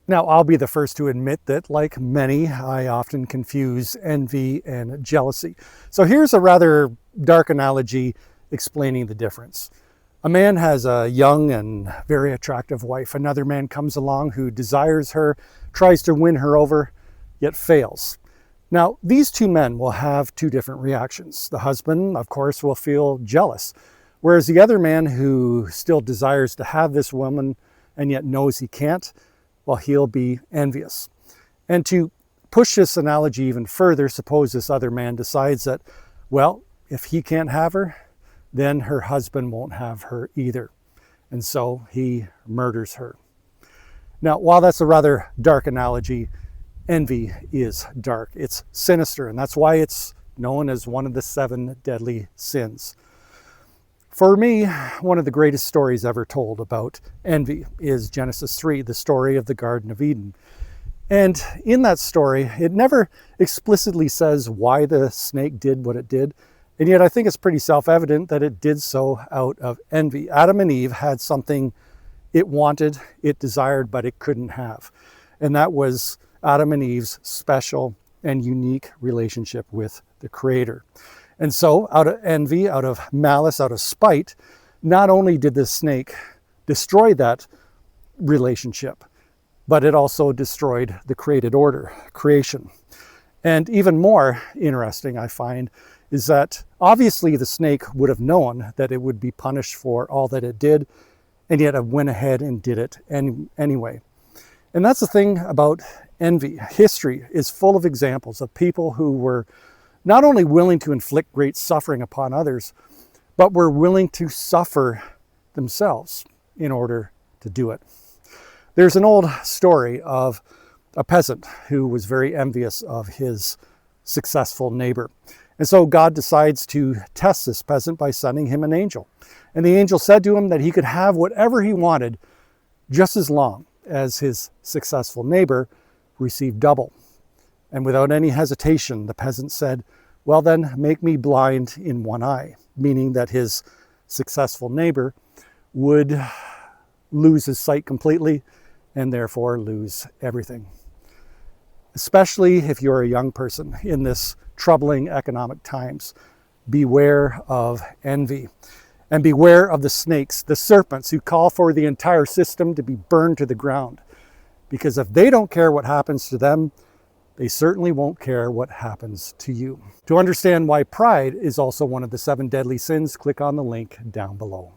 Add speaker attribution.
Speaker 1: Now, I'll be the first to admit that, like many, I often confuse envy and jealousy. So here's a rather dark analogy explaining the difference. A man has a young and very attractive wife. Another man comes along who desires her, tries to win her over, yet fails. Now, these two men will have two different reactions. The husband, of course, will feel jealous, whereas the other man who still desires to have this woman and yet knows he can't, well, he'll be envious. And to push this analogy even further, suppose this other man decides that, well, if he can't have her, then her husband won't have her either. And so he murders her. Now, while that's a rather dark analogy, envy is dark. It's sinister, and that's why it's known as one of the 7 deadly sins. For me, one of the greatest stories ever told about envy is Genesis 3, the story of the Garden of Eden. And in that story, it never explicitly says why the snake did what it did. And yet I think it's pretty self-evident that it did so out of envy. Adam and Eve had something it wanted, it desired, but it couldn't have. And that was Adam and Eve's special and unique relationship with the Creator. And so, out of envy, out of malice, out of spite, not only did the snake destroy that relationship, but it also destroyed the created order, creation. And even more interesting, I find, is that obviously the snake would have known that it would be punished for all that it did, and yet it went ahead and did it anyway. And that's the thing about envy. History is full of examples of people who were not only willing to inflict great suffering upon others, but were willing to suffer themselves in order to do it. There's an old story of a peasant who was very envious of his successful neighbor. And so God decides to test this peasant by sending him an angel. And the angel said to him that he could have whatever he wanted just as long as his successful neighbor received double. And without any hesitation, the peasant said, well then, make me blind in one eye, meaning that his successful neighbor would lose his sight completely and therefore lose everything. Especially if you're a young person in this troubling economic times, beware of envy and beware of the snakes, the serpents who call for the entire system to be burned to the ground. Because if they don't care what happens to them, they certainly won't care what happens to you. To understand why pride is also one of the 7 deadly sins, click on the link down below.